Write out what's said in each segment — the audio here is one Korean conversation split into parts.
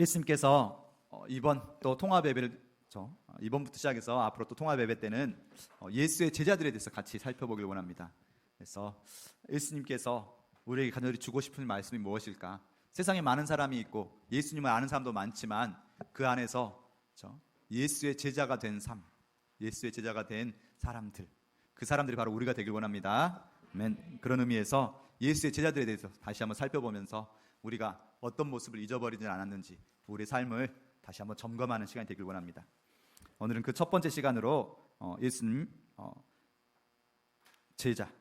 예수님께서 이번 또 통합 예배를 이번부터 시작해서 앞으로 또 통합 예배 때는 예수의 제자들에 대해서 같이 살펴보길 원합니다. 그래서 예수님께서 우리에게 간절히 주고 싶은 말씀이 무엇일까? 세상에 많은 사람이 있고 예수님을 아는 사람도 많지만 그 안에서 예수의 제자가 된 삶, 예수의 제자가 된 사람들, 그 사람들이 바로 우리가 되길 원합니다. 아멘. 그런 의미에서 예수의 제자들에 대해서 다시 한번 살펴보면서 우리가 어떤 모습을 잊어버리지 않았는지 우리의 삶을 다시 한번 점검하는 시간이 되길 원합니다. 오늘은 그 첫 번째 시간으로 예수님 제자,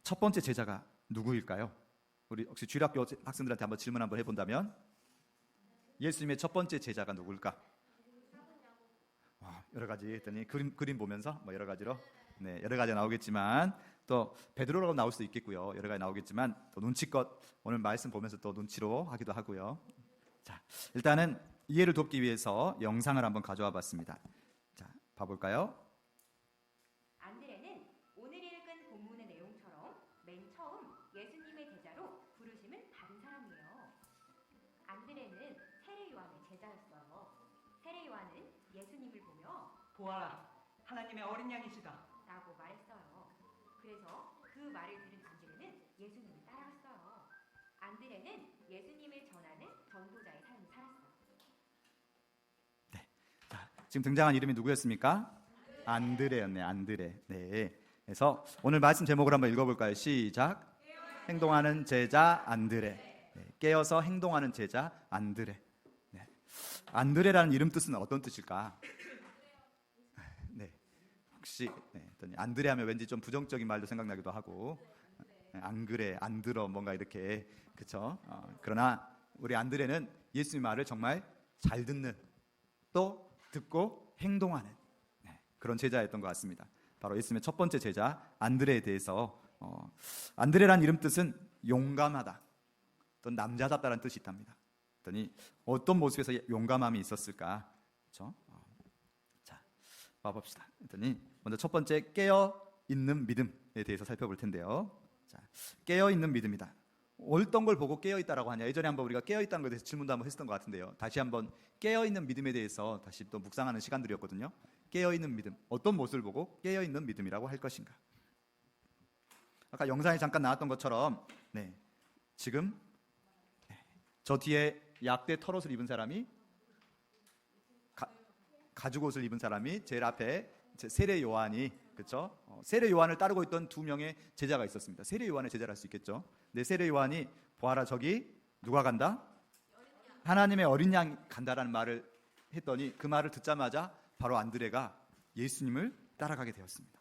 첫 번째 제자가 누구일까요? 우리 혹시 주일학교 학생들한테 한번 질문 한번 해본다면 예수님의 첫 번째 제자가 누굴까? 여러 가지 했더니 그림 보면서 뭐 여러 가지로 여러 가지 나오겠지만 또 베드로라고 나올 수도 있겠고요. 여러 가지 나오겠지만 또 눈치껏 오늘 말씀 보면서 또 눈치로 하기도 하고요. 자, 일단은 이해를 돕기 위해서 영상을 한번 가져와 봤습니다. 자, 봐볼까요? 안드레는 오늘 읽은 본문의 내용처럼 맨 처음 예수님의 제자로 부르심을 받은 사람이에요. 안드레는 세례 요한의 제자였어요. 세례 요한은 예수님을 보며 보아라, 하나님의 어린 양이시다 라고 말했어요. 그래서 그 말을 들은 안드레는 예수님을 따라갔어요. 안드레는 예수님을 전하는 전도자의 삶을 살았어요. 자, 지금 등장한 이름이 누구였습니까? 안드레였네. 안드레. 그래서 오늘 말씀 제목을 한번 읽어볼까요? 시작. 행동하는 제자 안드레. 깨어서 행동하는 제자 안드레. 안드레라는 이름 뜻은 어떤 뜻일까? 혹시 안드레 하면 왠지 좀 부정적인 말도 생각나기도 하고 안 그래, 안 들어, 뭔가 이렇게, 그렇죠? 그러나 우리 안드레는 예수님 말을 정말 잘 듣는, 또 듣고 행동하는 그런 제자였던 것 같습니다. 바로 예수님의 첫 번째 제자 안드레에 대해서 안드레라는 이름 뜻은 용감하다, 또 남자답다라는 뜻이 있답니다. 그랬더니 어떤 모습에서 용감함이 있었을까? 그렇죠? 자, 봐봅시다. 그랬더니 먼저 첫 번째 깨어 있는 믿음에 대해서 살펴볼 텐데요. 자, 깨어 있는 믿음이다. 어떤 걸 보고 깨어 있다라고 하냐? 예전에 한번 우리가 깨어 있다는 것에 대해서 질문도 한번 했었던 것 같은데요. 다시 한번 깨어 있는 믿음에 대해서 다시 또 묵상하는 시간들이었거든요. 깨어 있는 믿음, 어떤 모습을 보고 깨어 있는 믿음이라고 할 것인가? 아까 영상에 잠깐 나왔던 것처럼, 지금 저 뒤에 약대 털옷을 입은 사람이 가죽 옷을 입은 사람이 제일 앞에 세례 요한이, 그렇죠? 세례 요한을 따르고 있던 두 명의 제자가 있었습니다. 세례 요한의 제자를 할 수 있겠죠. 네, 세례 요한이 보아라, 저기 누가 간다? 하나님의 어린 양 간다라는 말을 했더니 그 말을 듣자마자 바로 안드레가 예수님을 따라가게 되었습니다.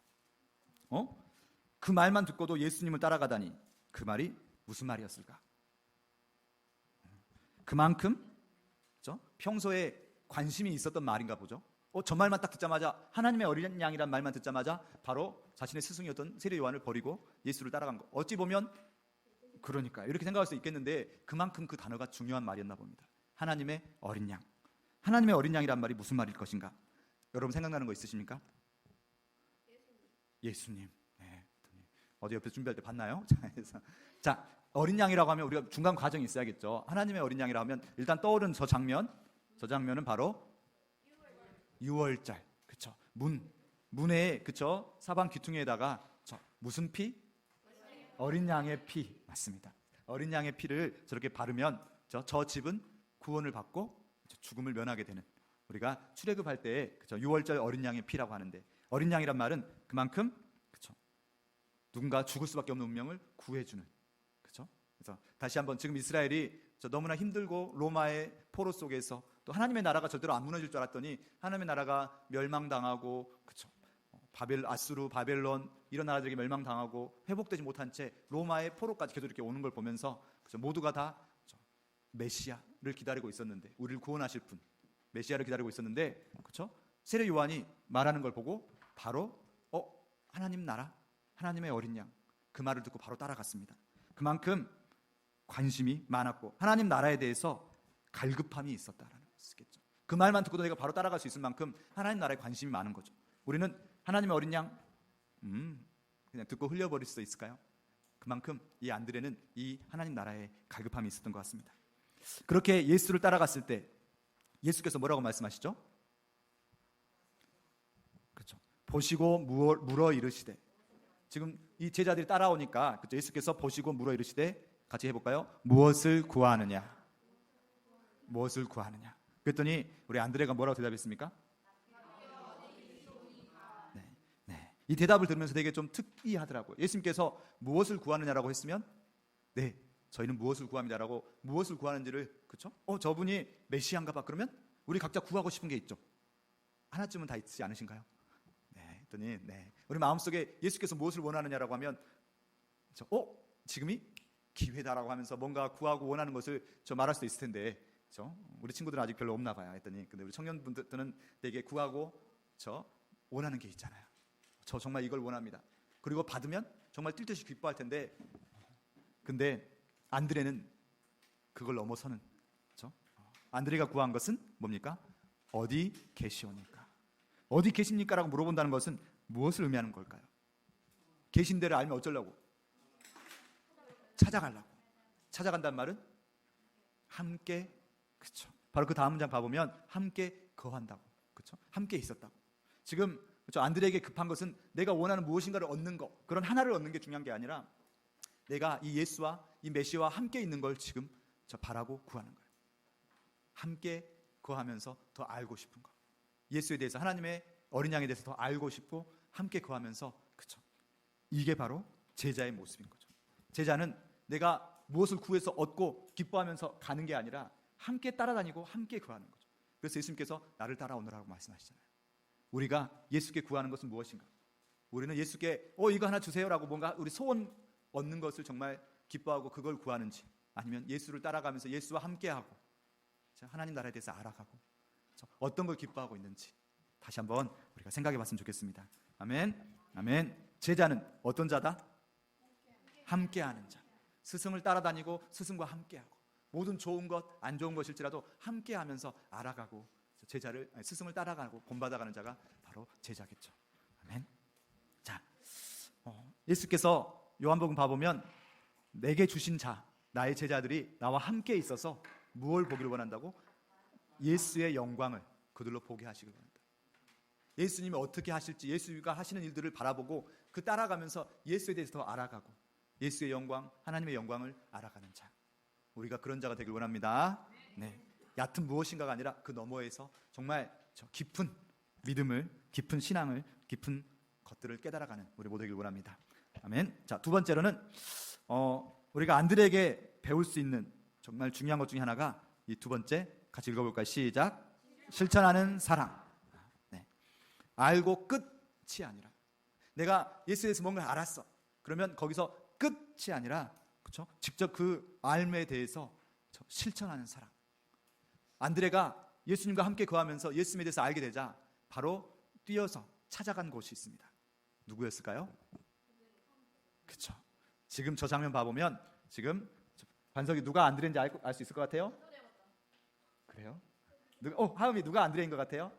그 말만 듣고도 예수님을 따라가다니 그 말이 무슨 말이었을까? 그만큼 그렇죠? 평소에 관심이 있었던 말인가 보죠. 저 말만 딱 듣자마자, 하나님의 어린 양이란 말만 듣자마자 바로 자신의 스승이었던 세례 요한을 버리고 예수를 따라간 거. 어찌 보면 그러니까 이렇게 생각할 수 있겠는데 그만큼 그 단어가 중요한 말이었나 봅니다. 하나님의 어린 양. 하나님의 어린 양이란 말이 무슨 말일 것인가? 여러분 생각나는 거 있으십니까? 예수님. 어제 옆에서 준비할 때 봤나요? 자, 어린 양이라고 하면 우리가 중간 과정이 있어야겠죠. 하나님의 어린 양이라고 하면 일단 떠오르는 저 장면은 바로 유월절, 그렇죠? 문에, 그렇죠? 사방 귀퉁이에다가 무슨 피? 어린 양의 피. 맞습니다. 어린 양의 피를 저렇게 바르면 저 집은 구원을 받고 죽음을 면하게 되는, 우리가 출애굽할 때 그렇죠? 유월절 어린 양의 피라고 하는데, 어린 양이란 말은 그만큼 그렇죠? 누군가 죽을 수밖에 없는 운명을 구해주는, 그렇죠? 그래서 다시 한번 지금 이스라엘이 너무나 힘들고 로마의 포로 속에서 또 하나님의 나라가 절대로 안 무너질 줄 알았더니 하나님의 나라가 멸망당하고, 그렇죠? 아수르, 바벨론 이런 나라들에게 멸망당하고 회복되지 못한 채 로마의 포로까지 계속 이렇게 오는 걸 보면서, 그렇죠? 모두가 다 메시아를 기다리고 있었는데, 우리를 구원하실 분 메시아를 기다리고 있었는데, 그렇죠? 세례 요한이 말하는 걸 보고 바로 하나님 나라, 하나님의 어린 양, 그 말을 듣고 바로 따라갔습니다. 그만큼 관심이 많았고 하나님 나라에 대해서 갈급함이 있었다라는 것이겠죠. 그 말만 듣고도 내가 바로 따라갈 수 있을 만큼 하나님 나라에 관심이 많은 거죠. 우리는 하나님의 어린 양 그냥 듣고 흘려버릴 수 있을까요? 그만큼 이 안드레는 이 하나님 나라에 갈급함이 있었던 것 같습니다. 그렇게 예수를 따라갔을 때 예수께서 뭐라고 말씀하시죠? 그렇죠. 보시고 물어 이르시되. 지금 이 제자들이 따라오니까 그렇죠? 예수께서 보시고 물어 이르시되 같이 해볼까요? 무엇을 구하느냐? 무엇을 구하느냐? 그랬더니 우리 안드레가 뭐라고 대답했습니까? 네. 이 대답을 들으면서 되게 좀 특이하더라고요. 예수님께서 무엇을 구하느냐라고 했으면 네, 저희는 무엇을 구합니다라고 무엇을 구하는지를 그렇죠? 저분이 메시아인가 봐. 그러면 우리 각자 구하고 싶은 게 있죠. 하나쯤은 다 있지 않으신가요? 네, 했더니 네. 우리 마음속에 예수께서 무엇을 원하느냐라고 하면 지금이 기회다라고 하면서 뭔가 구하고 원하는 것을 말할 수도 있을 텐데 그렇죠? 우리 친구들은 아직 별로 없나 봐요. 했더니 근데 우리 청년분들은 되게 구하고 원하는 게 있잖아요. 저 정말 이걸 원합니다. 그리고 받으면 정말 뛸 듯이 기뻐할 텐데 근데 안드레는 그걸 넘어서는 그렇죠? 안드레가 구한 것은 뭡니까? 어디 계시오니까? 어디 계십니까? 라고 물어본다는 것은 무엇을 의미하는 걸까요? 계신 데를 알면 어쩌려고? 찾아가려고. 찾아간다는 말은 함께 그렇죠. 바로 그 다음 문장 봐보면 함께 거한다고. 그렇죠? 함께 있었다고. 지금 그렇죠? 안드레에게 급한 것은 내가 원하는 무엇인가를 얻는 것, 그런 하나를 얻는 게 중요한 게 아니라 내가 이 예수와 이 메시아와 함께 있는 걸 지금 바라고 구하는 거예요. 함께 거하면서 더 알고 싶은 거. 예수에 대해서 하나님의 어린 양에 대해서 더 알고 싶고 함께 거하면서 그렇죠. 이게 바로 제자의 모습인 거죠. 제자는 내가 무엇을 구해서 얻고 기뻐하면서 가는 게 아니라 함께 따라다니고 함께 거하는 거죠. 그래서 예수님께서 나를 따라오너라고 말씀하시잖아요. 우리가 예수께 구하는 것은 무엇인가? 우리는 예수께 이거 하나 주세요라고 뭔가 우리 소원 얻는 것을 정말 기뻐하고 그걸 구하는지 아니면 예수를 따라가면서 예수와 함께하고 하나님 나라에 대해서 알아가고 어떤 걸 기뻐하고 있는지 다시 한번 우리가 생각해 봤으면 좋겠습니다. 아멘. 아멘. 제자는 어떤 자다? 함께하는 자. 스승을 따라다니고 스승과 함께하고 모든 좋은 것, 안 좋은 것일지라도 함께하면서 알아가고 스승을 따라가고 본받아가는 자가 바로 제자겠죠. 아멘. 자, 예수께서 요한복음 봐보면 내게 주신 자, 나의 제자들이 나와 함께 있어서 무엇을 보기를 원한다고? 예수의 영광을 그들로 보게 하시길 원한다. 예수님이 어떻게 하실지 예수가 하시는 일들을 바라보고 그 따라가면서 예수에 대해서 더 알아가고 예수의 영광, 하나님의 영광을 알아가는 자. 우리가 그런 자가 되길 원합니다. 네. 얕은 무엇인가가 아니라 그 너머에서 정말 깊은 믿음을, 깊은 신앙을, 깊은 것들을 깨달아가는 우리 모두 되길 원합니다. 아멘. 자, 두 번째로는 우리가 안드레에게 배울 수 있는 정말 중요한 것 중에 하나가 이 두 번째 같이 읽어볼까요? 시작. 실천하는 사랑. 네. 알고 끝이 아니라 내가 예수에 대해서 뭔가를 알았어. 그러면 거기서 끝이 아니라 그렇죠? 직접 그 알에 대해서 실천하는 사랑. 안드레가 예수님과 함께 거하면서 예수님에 대해서 알게 되자 바로 뛰어서 찾아간 곳이 있습니다. 누구였을까요? 그렇죠. 지금 저 장면 봐보면 지금 반석이 누가 안드레인지 알 수 있을 것 같아요? 그래요? 하음이 누가 안드레인 것 같아요?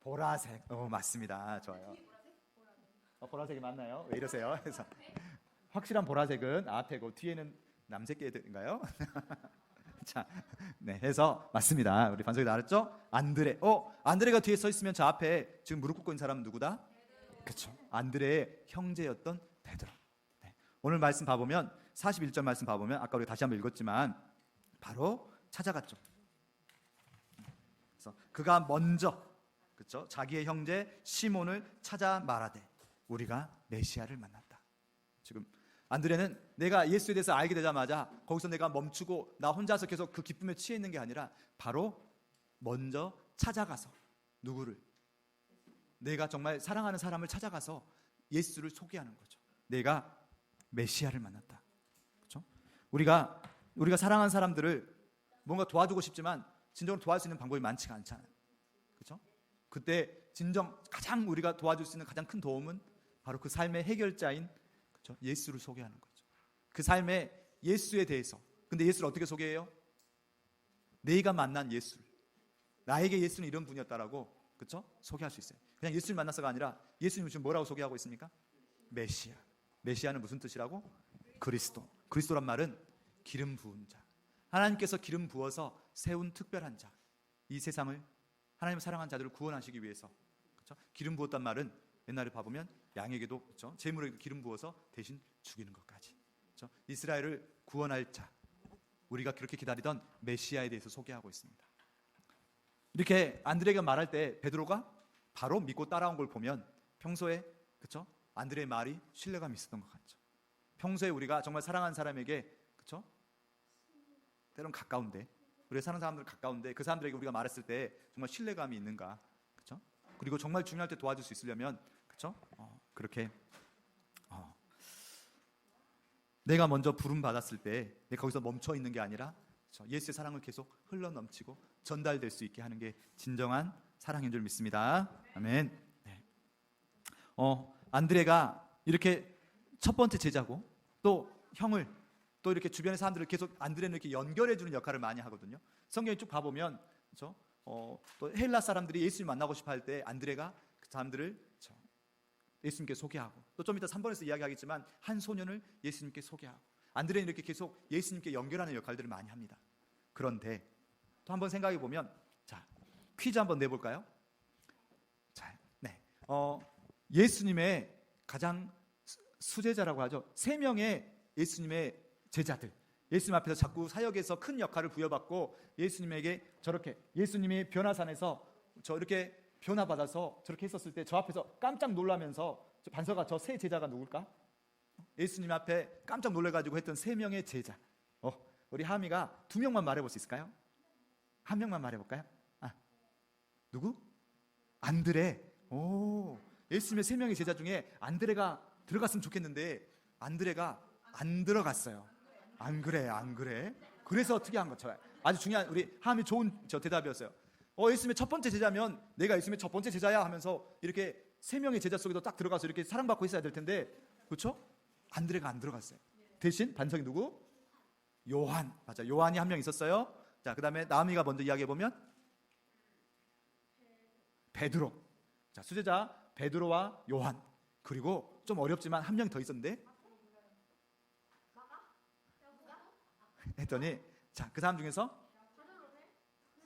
보라색. 맞습니다. 좋아요. 보라색이 맞나요? 왜 이러세요? 그래서 확실한 보라색은 앞에고 뒤에는 남색 애들인가요? 자, 네, 해서 맞습니다. 우리 반석이 알았죠? 안드레. 안드레가 뒤에 서 있으면 저 앞에 지금 무릎 꿇고 있는 사람은 누구다? 그렇죠. 안드레의 형제였던 베드로. 네. 오늘 말씀 봐보면 41절 말씀 봐보면 아까 우리 다시 한번 읽었지만 바로 찾아갔죠. 그래서 그가 먼저 그렇죠? 자기의 형제 시몬을 찾아 말하되 우리가 메시아를 만났다. 지금 안드레는 내가 예수에 대해서 알게 되자마자 거기서 내가 멈추고 나 혼자서 계속 그 기쁨에 취해 있는 게 아니라 바로 먼저 찾아가서 누구를? 내가 정말 사랑하는 사람을 찾아가서 예수를 소개하는 거죠. 내가 메시아를 만났다. 그렇죠? 우리가 사랑하는 사람들을 뭔가 도와주고 싶지만 진정으로 도와줄 수 있는 방법이 많지가 않잖아요. 그렇죠? 그때 진정 가장 우리가 도와줄 수 있는 가장 큰 도움은 바로 그 삶의 해결자인 그렇죠? 예수를 소개하는 거죠. 그 삶의 예수에 대해서. 근데 예수를 어떻게 소개해요? 내가 만난 예수를. 나에게 예수는 이런 분이었다라고 그렇죠? 소개할 수 있어요. 그냥 예수를 만나서가 아니라 예수님은 지금 뭐라고 소개하고 있습니까? 메시아. 메시아는 무슨 뜻이라고? 그리스도. 그리스도란 말은 기름 부은 자. 하나님께서 기름 부어서 세운 특별한 자, 이 세상을 하나님 사랑한 자들을 구원하시기 위해서, 그렇죠? 기름 부었단 말은 옛날에 봐보면 양에게도, 그렇죠? 제물에 기름 부어서 대신 죽이는 것까지, 그렇죠? 이스라엘을 구원할 자, 우리가 그렇게 기다리던 메시아에 대해서 소개하고 있습니다. 이렇게 안드레가 말할 때 베드로가 바로 믿고 따라온 걸 보면 평소에, 그렇죠? 안드레의 말이 신뢰감이 있었던 것 같죠. 평소에 우리가 정말 사랑하는 사람에게, 그렇죠? 때론 가까운데, 우리가 사는 사람들 가까운데 그 사람들에게 우리가 말했을 때 정말 신뢰감이 있는가, 그렇죠? 그리고 정말 중요할 때 도와줄 수 있으려면, 그렇죠? 그렇게 내가 먼저 부름 받았을 때 내가 거기서 멈춰 있는 게 아니라, 그렇죠? 예수의 사랑을 계속 흘러 넘치고 전달될 수 있게 하는 게 진정한 사랑인 줄 믿습니다. 아멘. 네. 안드레가 이렇게 첫 번째 제자고 또 형을 또 이렇게 주변의 사람들을 계속 안드레는 이렇게 연결해 주는 역할을 많이 하거든요. 성경에 쭉 봐보면, 그렇죠? 또 헬라 사람들이 예수님 만나고 싶어 할 때 안드레가 그 사람들을, 그렇죠? 예수님께 소개하고, 또 좀 이따 3번에서 이야기하겠지만 한 소년을 예수님께 소개하고, 안드레는 이렇게 계속 예수님께 연결하는 역할들을 많이 합니다. 그런데 또 한번 생각해 보면, 자, 퀴즈 한번 내볼까요? 자, 네, 예수님의 가장 수제자라고 하죠. 3명의 예수님의 제자들, 예수님 앞에서 자꾸 사역에서 큰 역할을 부여받고 예수님에게 저렇게, 예수님이 변화산에서 저 이렇게 변화받아서 저렇게 했었을 때 저 앞에서 깜짝 놀라면서, 저 반서가 저 세 제자가 누굴까? 예수님 앞에 깜짝 놀래가지고 했던 3명의 제자. 우리 하미가 2명만 말해볼 수 있을까요? 1명만 말해볼까요? 누구? 안드레. 예수님의 3명의 제자 중에 안드레가 들어갔으면 좋겠는데 안드레가 안 들어갔어요. 안 그래? 그래서 어떻게 한 거죠? 아주 중요한, 우리 하미 좋은 대답이었어요. 예수님의 첫 번째 제자면 내가 예수님의 첫 번째 제자야 하면서 이렇게 3명의 제자 속에도 딱 들어가서 이렇게 사랑받고 있어야 될 텐데, 그렇죠? 안드레가 안 들어갔어요. 대신 반석이 누구? 요한. 맞아, 요한이 1명 있었어요. 자, 그 다음에 나미가 먼저 이야기해 보면 베드로. 자, 수제자 베드로와 요한. 그리고 좀 어렵지만 1명 더 있었는데 했더니, 자, 그 사람 중에서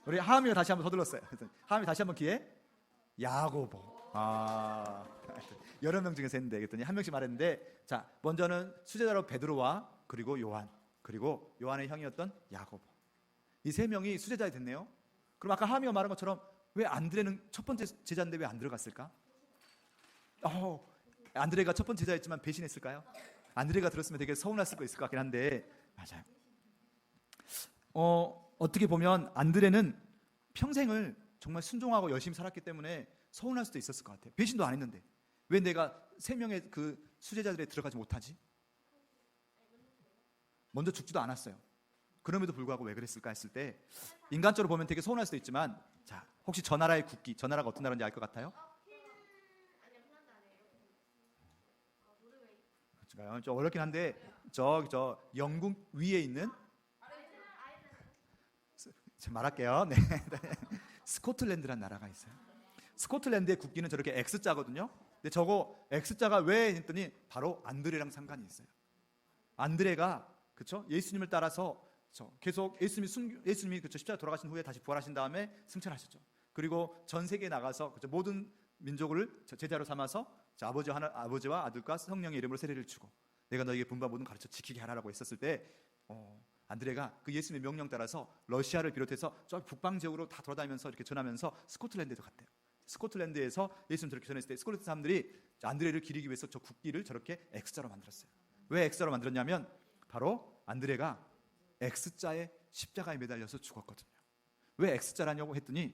우리 하미가 다시 한번 서둘렀어요. 하미 다시 한번 기회. 야고보. 여러 명 중에서 했는데, 그랬더니 1명씩 말했는데, 자, 먼저는 수제자로 베드로와 그리고 요한, 그리고 요한의 형이었던 야고보. 이 3명이 수제자가 됐네요. 그럼 아까 하미가 말한 것처럼 왜 안드레는 첫 번째 제자인데 왜 안 들어갔을까? 안드레가 첫 번째 제자였지만 배신했을까요? 안드레가 들었으면 되게 서운할 수도 있을 것 같긴 한데, 맞아요. 어떻게 보면 안드레는 평생을 정말 순종하고 열심히 살았기 때문에 서운할 수도 있었을 것 같아요. 배신도 안 했는데 왜 내가 3명의 그 수제자들에 들어가지 못하지? 먼저 죽지도 않았어요. 그럼에도 불구하고 왜 그랬을까 했을 때 인간적으로 보면 되게 서운할 수도 있지만, 자, 혹시 저 나라의 국기, 저 나라가 어떤 나라인지 알 것 같아요? 좀 어렵긴 한데 저 영국 위에 있는, 말할게요. 네. 스코틀랜드라는 나라가 있어요. 스코틀랜드의 국기는 저렇게 X자거든요. 근데 저거 X자가 왜 했더니 바로 안드레랑 상관이 있어요. 안드레가, 그렇죠? 예수님을 따라서 계속 예수님이 그렇죠? 십자가 돌아가신 후에 다시 부활하신 다음에 승천하셨죠. 그리고 전 세계에 나가서, 그렇죠? 모든 민족을 제자로 삼아서 아버지와 아들과 성령의 이름으로 세례를 주고 내가 너에게 분바 모든 가르쳐 지키게 하라고 했었을 때, 안드레가 그 예수님의 명령 따라서 러시아를 비롯해서 저 북방 지역으로 다 돌아다니면서 이렇게 전하면서 스코틀랜드에도 갔대요. 스코틀랜드에서 예수님 저렇게 전했을 때 스코틀랜드 사람들이 안드레를 기리기 위해서 저 국기를 저렇게 X자로 만들었어요. 왜 X자로 만들었냐면 바로 안드레가 X자의 십자가에 매달려서 죽었거든요. 왜 X자라냐고 했더니,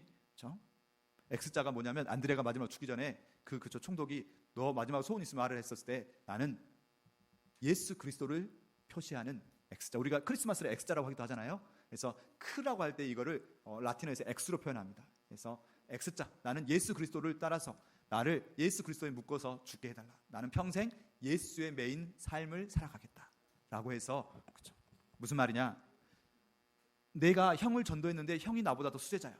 X자가 뭐냐면 안드레가 마지막 죽기 전에 그 총독이 너 마지막 소원 있으면 말을 했었을 때 나는 예수 그리스도를 표시하는 X자, 우리가 크리스마스를 X자라고 하기도 하잖아요. 그래서 크라고 할 때 이거를 라틴어에서 X로 표현합니다. 그래서 X자, 나는 예수 그리스도를 따라서 나를 예수 그리스도에 묶어서 죽게 해달라. 나는 평생 예수의 메인 삶을 살아가겠다 라고 해서, 그렇죠? 무슨 말이냐, 내가 형을 전도했는데 형이 나보다 더 수제자야.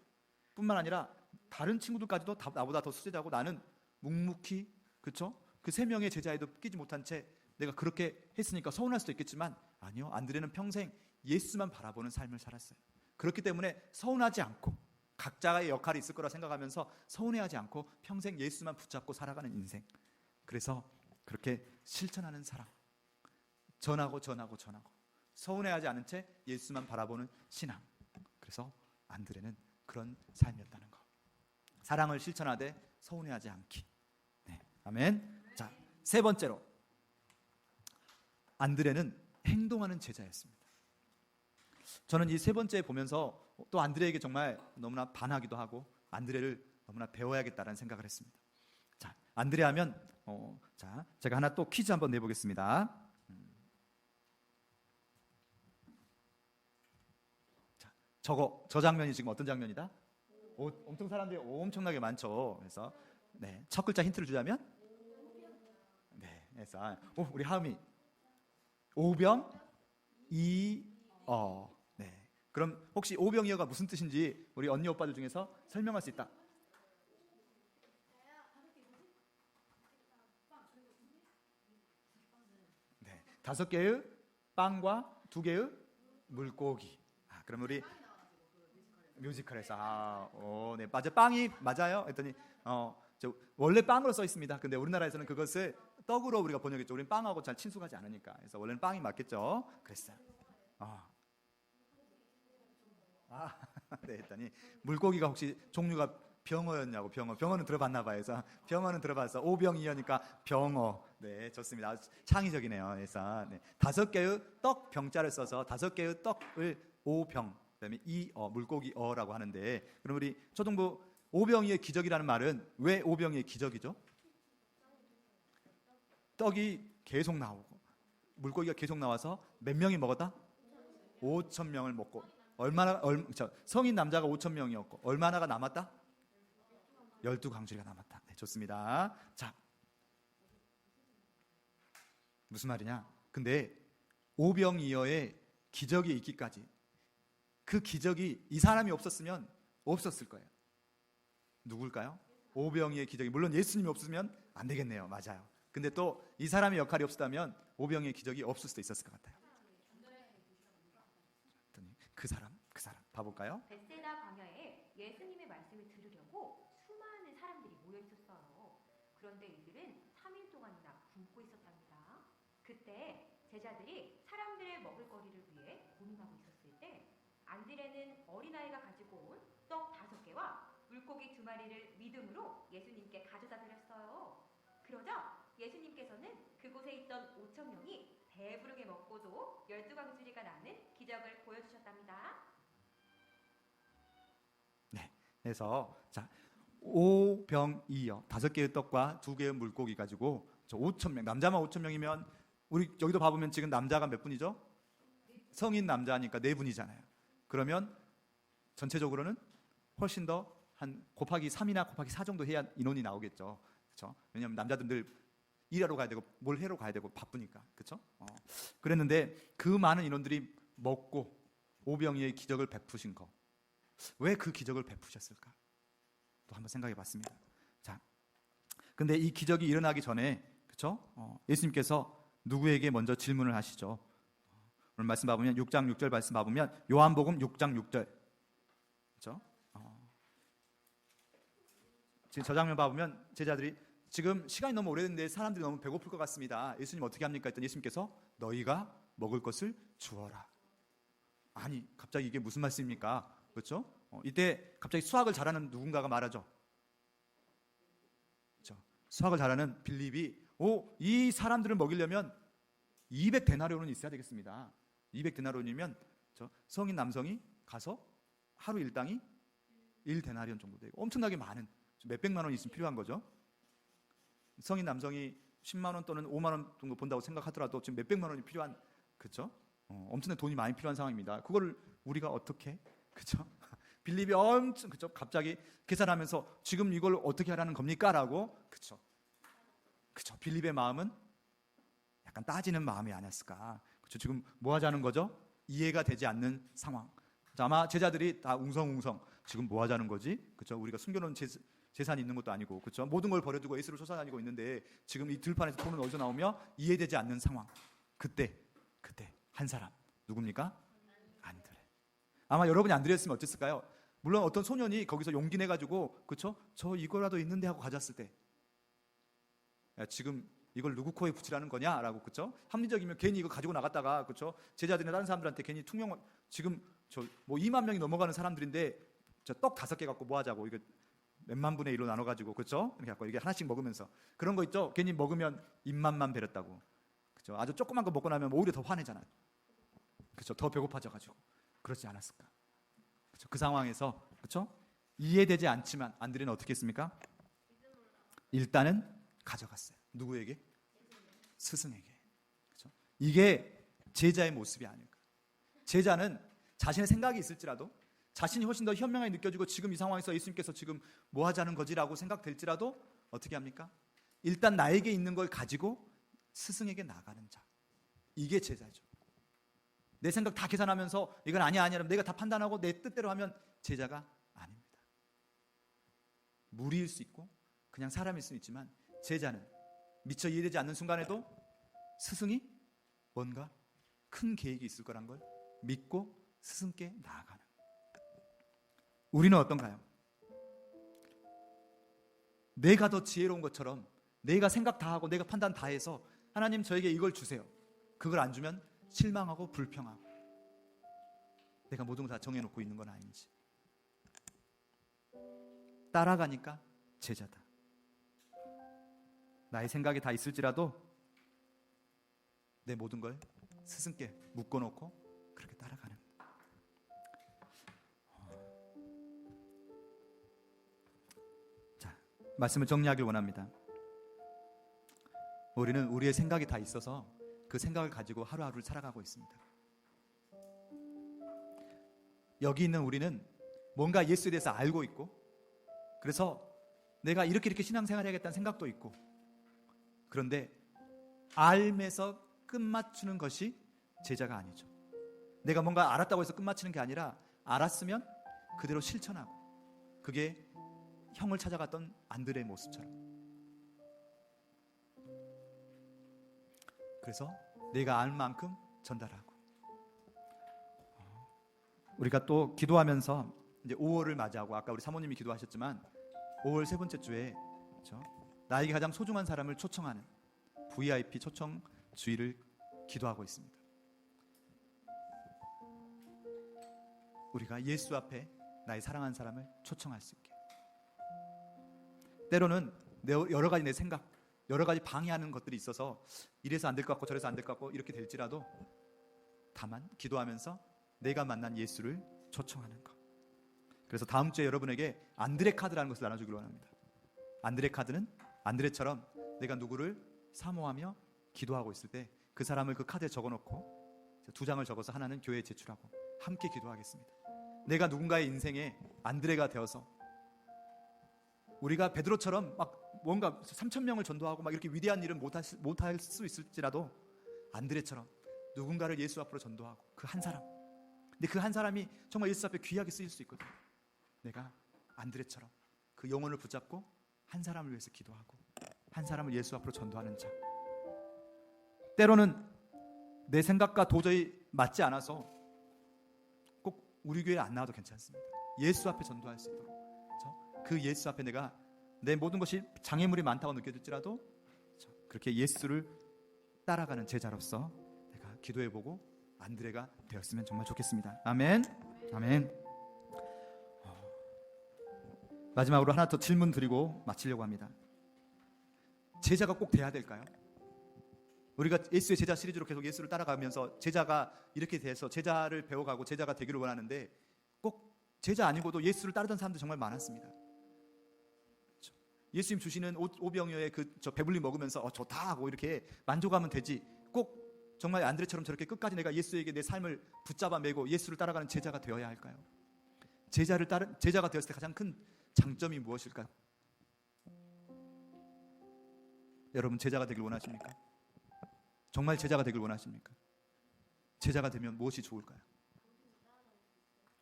뿐만 아니라 다른 친구들까지도 다 나보다 더 수제자고 나는 묵묵히, 그렇죠? 그 3명의 제자에도 끼지 못한 채 내가 그렇게 했으니까 서운할 수도 있겠지만, 아니요, 안드레는 평생 예수만 바라보는 삶을 살았어요. 그렇기 때문에 서운하지 않고 각자의 역할이 있을 거라 생각하면서 서운해하지 않고 평생 예수만 붙잡고 살아가는 인생. 그래서 그렇게 실천하는 사람, 전하고 서운해하지 않은 채 예수만 바라보는 신앙. 그래서 안드레는 그런 삶이었다는 거. 사랑을 실천하되 서운해하지 않기. 네, 아멘. 자, 세 번째로 안드레는 행동하는 제자였습니다. 저는 이 세 번째 보면서 또 안드레에게 정말 너무나 반하기도 하고 안드레를 너무나 배워야겠다는 생각을 했습니다. 자, 안드레 하면 자, 제가 하나 또 퀴즈 한번 내보겠습니다. 자, 저 장면이 지금 어떤 장면이다? 엄청 사람들이 엄청나게 많죠. 그래서 네, 첫 글자 힌트를 주자면 네, 그래서 우리 하음이 오병이어. 네. 그럼 혹시 오병이어가 무슨 뜻인지 우리 언니 오빠들 중에서 설명할 수 있다. 네. 5개의 빵과 2개의 물고기. 그럼 우리 뮤지컬에서 네, 맞아, 빵이 맞아요. 했더니 원래 빵으로 써 있습니다. 근데 우리나라에서는 그것을 떡으로 우리가 번역했죠. 우리는 빵하고 잘 친숙하지 않으니까. 그래서 원래는 빵이 맞겠죠. 그랬어요. 네, 했더니 물고기가 혹시 종류가 병어였냐고. 병어는 들어봤나 봐요. 그래서 병어는 들어봤어. 오병이어니까 병어. 네, 좋습니다. 아주 창의적이네요. 그래서 네, 5개의 떡 병자를 써서 5개의 떡을 오병, 그다음에 물고기어라고 하는데, 그럼 우리 초등부 오병이의 기적이라는 말은 왜 오병이의 기적이죠? 떡이 계속 나오고 물고기가 계속 나와서 몇 명이 먹었다? 5,000명을 먹고 성인 남자가 5,000명이었고 얼마나가 남았다? 12광주리가 남았다. 네, 좋습니다. 자, 무슨 말이냐? 근데 오병이어의 기적이 있기까지 그 기적이 이 사람이 없었으면 없었을 거예요. 누굴까요? 오병이의 기적이. 물론 예수님이 없으면 안 되겠네요. 맞아요. 근데 또 이 사람의 역할이 없었다면 오병이의 기적이 없을 수도 있었을 것 같아요. 그 사람 봐볼까요? 벳세다 광야에 예수님의 말씀을 들으려고 수많은 사람들이 모여 있었어요. 그런데 이들은 3일 동안이나 굶고 있었답니다. 그때 제자들이 사람들의 먹을 거리를 위해 고민하고 있었을 때 안드레는 어린아이가 가지고 온 떡 5개와 물고기 2마리를 믿음으로 예수님께 가져다 드렸어요. 그러자 예수님께서는 그곳에 있던 5,000명이 배부르게 먹고도 12광주리가 남는 기적을 보여주셨답니다. 네, 그래서 자, 오병이어 5개의 떡과 2개의 물고기 가지고 5,000명, 남자만 5,000명이면 우리 여기도 봐보면 지금 남자가 몇 분이죠? 성인 남자니까 4분이잖아요. 그러면 전체적으로는 훨씬 더 한 곱하기 3이나 곱하기 4 정도 해야 인원이 나오겠죠. 그렇죠? 왜냐하면 남자들 일하러 가야 되고 뭘 해러 가야 되고 바쁘니까. 그렇죠? 그랬는데 그 많은 인원들이 먹고 오병이의 기적을 베푸신 거. 왜 그 기적을 베푸셨을까? 또 한번 생각해 봤습니다. 자, 근데 이 기적이 일어나기 전에, 그렇죠? 예수님께서 누구에게 먼저 질문을 하시죠? 오늘 말씀 봐보면 6장 6절 말씀 봐보면 요한복음 6장 6절. 그렇죠? 지금 저 장면 봐보면 제자들이 지금 시간이 너무 오래됐는데 사람들이 너무 배고플 것 같습니다. 예수님 어떻게 합니까? 했더니 예수님께서 너희가 먹을 것을 주어라. 아니, 갑자기 이게 무슨 말씀입니까? 그렇죠? 이때 갑자기 수학을 잘하는 누군가가 말하죠. 그렇죠? 수학을 잘하는 빌립이 이 사람들을 먹이려면 200데나리온은 있어야 되겠습니다. 200데나리온이면 성인 남성이 가서 하루 일당이 1데나리온 정도 되고 엄청나게 많은 몇백만 원 있으면 필요한 거죠. 성인 남성이 10만 원 또는 5만 원 정도 본다고 생각하더라도 지금 몇백만 원이 필요한, 그렇죠? 엄청나게 돈이 많이 필요한 상황입니다. 그거를 우리가 어떻게, 그렇죠? 빌립이 엄청, 그렇죠? 갑자기 계산하면서 지금 이걸 어떻게 하라는 겁니까?라고, 그렇죠? 그렇죠? 빌립의 마음은 약간 따지는 마음이 아니었을까? 그렇죠? 지금 뭐 하자는 거죠? 이해가 되지 않는 상황. 아마 제자들이 다 웅성웅성 지금 뭐 하자는 거지? 그렇죠? 우리가 숨겨놓은 재산이 있는 것도 아니고, 그렇죠? 모든 걸 버려두고 예수를 쫓아다니고 있는데 지금 이 들판에서 돈은 어디서 나오며 이해되지 않는 상황. 그때 한 사람 누굽니까? 아마 여러분이 안드레였으면 어땠을까요? 물론 어떤 소년이 거기서 용기 내가지고 그쵸? 저 이거라도 있는데 하고 가졌을 때 야, 지금 이걸 누구 코에 붙이라는 거냐라고 그쵸? 합리적이면 괜히 이거 가지고 나갔다가 그쵸? 제자들이나 다른 사람들한테 괜히 퉁명 지금 저 뭐 2만 명이 넘어가는 사람들인데 저 떡 5개 갖고 뭐 하자고 이거 몇만 분의 1로 나눠가지고 그쵸? 이렇게 갖고 이게 하나씩 먹으면서 그런 거 있죠? 괜히 먹으면 입맛만 배렸다고 그쵸? 아주 조그만 거 먹고 나면 오히려 더 화내잖아요. 그쵸? 더 배고파져가지고 그렇지 않았을까? 그쵸? 그 상황에서 그쵸? 이해되지 않지만 안드레는 어떻게 했습니까? 일단은 가져갔어요. 누구에게? 스승에게. 그쵸? 이게 제자의 모습이 아닐까? 제자는 자신의 생각이 있을지라도 자신이 훨씬 더 현명하게 느껴지고 지금 이 상황에서 예수님께서 지금 뭐 하자는 거지라고 생각될지라도 어떻게 합니까? 일단 나에게 있는 걸 가지고 스승에게 나가는 자. 이게 제자죠. 내 생각 다 계산하면서 이건 아니야 내가 다 판단하고 내 뜻대로 하면 제자가 아닙니다. 무리일 수 있고 그냥 사람일 수 있지만 제자는 미처 이해되지 않는 순간에도 스승이 뭔가 큰 계획이 있을 거란 걸 믿고 스승께 나아가는. 우리는 어떤가요? 내가 더 지혜로운 것처럼 내가 생각 다 하고 내가 판단 다 해서 하나님 저에게 이걸 주세요. 그걸 안 주면 실망하고 불평하고 내가 모든 걸 다 정해놓고 있는 건 아닌지. 따라가니까 제자다. 나의 생각이 다 있을지라도 내 모든 걸 스승께 묶어놓고 그렇게 따라가는. 자, 말씀을 정리하길 원합니다. 우리는 우리의 생각이 다 있어서 그 생각을 가지고 하루하루를 살아가고 있습니다. 여기 있는 우리는 뭔가 예수에 대해서 알고 있고 그래서 내가 이렇게 신앙생활 해야겠다는 생각도 있고 그런데 알면서 끝맞추는 것이 제자가 아니죠. 내가 뭔가 알았다고 해서 끝맞추는 게 아니라 알았으면 그대로 실천하고 그게 형을 찾아갔던 안드레의 모습처럼 그래서 내가 알 만큼 전달하고 우리가 또 기도하면서 이제 5월을 맞이하고 아까 우리 사모님이 기도하셨지만 5월 세 번째 주에 그렇죠? 나에게 가장 소중한 사람을 초청하는 VIP 초청 주일을 기도하고 있습니다. 우리가 예수 앞에 나의 사랑하는 사람을 초청할 수 있게. 때로는 여러 가지 내 생각, 여러 가지 방해하는 것들이 있어서 이래서 안 될 것 같고 저래서 안 될 것 같고 이렇게 될지라도 다만 기도하면서 내가 만난 예수를 초청하는 것. 그래서 다음 주에 여러분에게 안드레 카드라는 것을 나눠주기로 합니다. 안드레 카드는 안드레처럼 내가 누구를 사모하며 기도하고 있을 때 그 사람을 그 카드에 적어놓고 2장을 적어서 하나는 교회에 제출하고 함께 기도하겠습니다. 내가 누군가의 인생에 안드레가 되어서 우리가 베드로처럼 막 뭔가 3,000명을 전도하고 막 이렇게 위대한 일은 못할 수 있을지라도 안드레처럼 누군가를 예수 앞으로 전도하고 그 한 사람. 근데 그 한 사람이 정말 예수 앞에 귀하게 쓰일 수 있거든요. 내가 안드레처럼 그 영혼을 붙잡고 한 사람을 위해서 기도하고 한 사람을 예수 앞으로 전도하는 자. 때로는 내 생각과 도저히 맞지 않아서 꼭 우리 교회에 안 나와도 괜찮습니다. 예수 앞에 전도할 수 있도록 그 예수 앞에 내가 내 모든 것이 장애물이 많다고 느껴질지라도 그렇게 예수를 따라가는 제자로서 내가 기도해보고 안드레가 되었으면 정말 좋겠습니다. 아멘. 아멘. 마지막으로 하나 더 질문 드리고 마치려고 합니다. 제자가 꼭 돼야 될까요? 우리가 예수의 제자 시리즈로 계속 예수를 따라가면서 제자가 이렇게 돼서 제자를 배워가고 제자가 되기를 원하는데 꼭 제자 아니고도 예수를 따르던 사람들 정말 많았습니다. 예수님 주시는 오병이어의 저 배불리 먹으면서 좋다 하고 이렇게 만족하면 되지 꼭 정말 안드레처럼 저렇게 끝까지 내가 예수에게 내 삶을 붙잡아 매고 예수를 따라가는 제자가 되어야 할까요? 제자가 되었을 때 가장 큰 장점이 무엇일까요? 여러분 제자가 되길 원하십니까? 정말 제자가 되길 원하십니까? 제자가 되면 무엇이 좋을까요?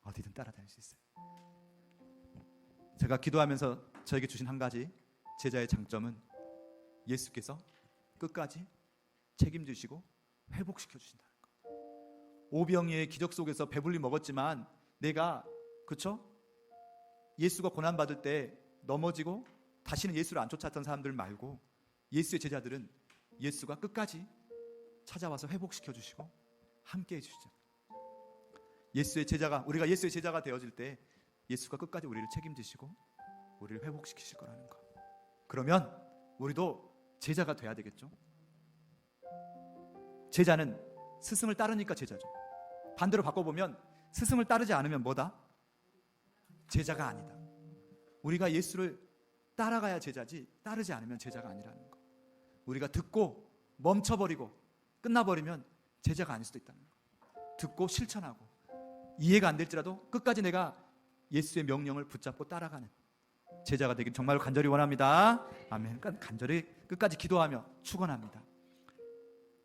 어디든 따라다닐 수 있어요. 제가 기도하면서 저에게 주신 한 가지 제자의 장점은 예수께서 끝까지 책임지시고 회복시켜 주신다는 것. 오병이의 기적 속에서 배불리 먹었지만 내가 그렇죠? 예수가 고난 받을 때 넘어지고 다시는 예수를 안 쫓았던 사람들 말고 예수의 제자들은 예수가 끝까지 찾아와서 회복시켜 주시고 함께 해 주시죠. 우리가 예수의 제자가 되어질 때 예수가 끝까지 우리를 책임지시고 우리를 회복시키실 거라는 거. 그러면 우리도 제자가 돼야 되겠죠. 제자는 스승을 따르니까 제자죠. 반대로 바꿔보면 스승을 따르지 않으면 뭐다? 제자가 아니다. 우리가 예수를 따라가야 제자지 따르지 않으면 제자가 아니라는 거. 우리가 듣고 멈춰버리고 끝나버리면 제자가 아닐 수도 있다는 거. 듣고 실천하고 이해가 안 될지라도 끝까지 내가 예수의 명령을 붙잡고 따라가는 제자가 되길 정말로 간절히 원합니다. 아멘. 간절히 끝까지 기도하며 축원합니다.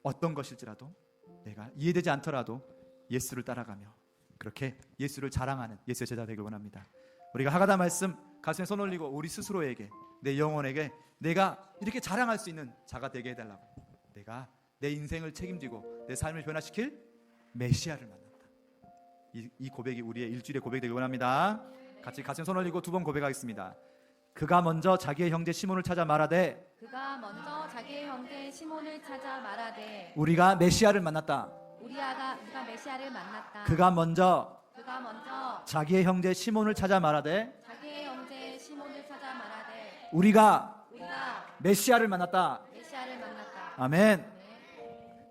어떤 것일지라도 내가 이해되지 않더라도 예수를 따라가며 그렇게 예수를 자랑하는 예수의 제자 되길 원합니다. 우리가 하가다 말씀 가슴에 손 올리고 우리 스스로에게 내 영혼에게 내가 이렇게 자랑할 수 있는 자가 되게 해달라고. 내가 내 인생을 책임지고 내 삶을 변화시킬 메시아를 만났다. 이 고백이 우리의 일주일의 고백이 되길 원합니다. 같이 가슴에 손 올리고 두 번 고백하겠습니다. 그가 먼저 자기의 형제 시몬을 찾아 말하되 그가 먼저 자기의 형제 시몬을 찾아 말하되 우리가 메시아를 만났다. 우리가 메시아를 만났다. 그가 먼저 자기의 형제 시몬을 찾아 말하되 자기의 형제 시몬을 찾아 말하되 우리가 메시아를 만났다. 아멘.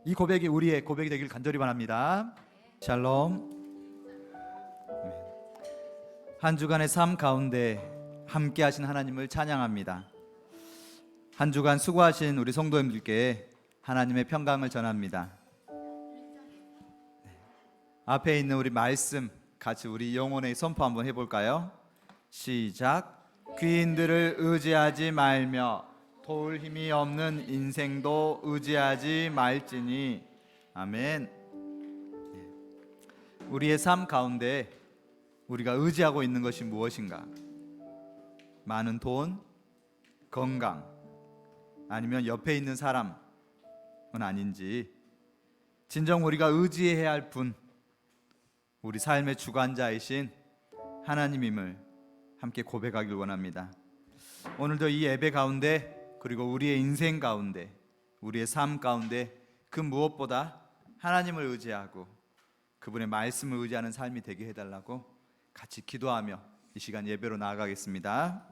이 고백이 우리의 고백이 되길 간절히 바랍니다. 샬롬. 한 주간의 삶 가운데 함께 하신 하나님을 찬양합니다. 한 주간 수고하신 우리 성도님들께 하나님의 평강을 전합니다. 앞에 있는 우리 말씀 같이 우리 영혼의 선포 한번 해볼까요? 시작. 귀인들을 의지하지 말며 도울 힘이 없는 인생도 의지하지 말지니. 아멘. 우리의 삶 가운데 우리가 의지하고 있는 것이 무엇인가? 많은 돈, 건강, 아니면 옆에 있는 사람은 아닌지 진정 우리가 의지해야 할 분, 우리 삶의 주관자이신 하나님임을 함께 고백하길 원합니다. 오늘도 이 예배 가운데 그리고 우리의 인생 가운데 우리의 삶 가운데 그 무엇보다 하나님을 의지하고 그분의 말씀을 의지하는 삶이 되게 해달라고 같이 기도하며 이 시간 예배로 나아가겠습니다.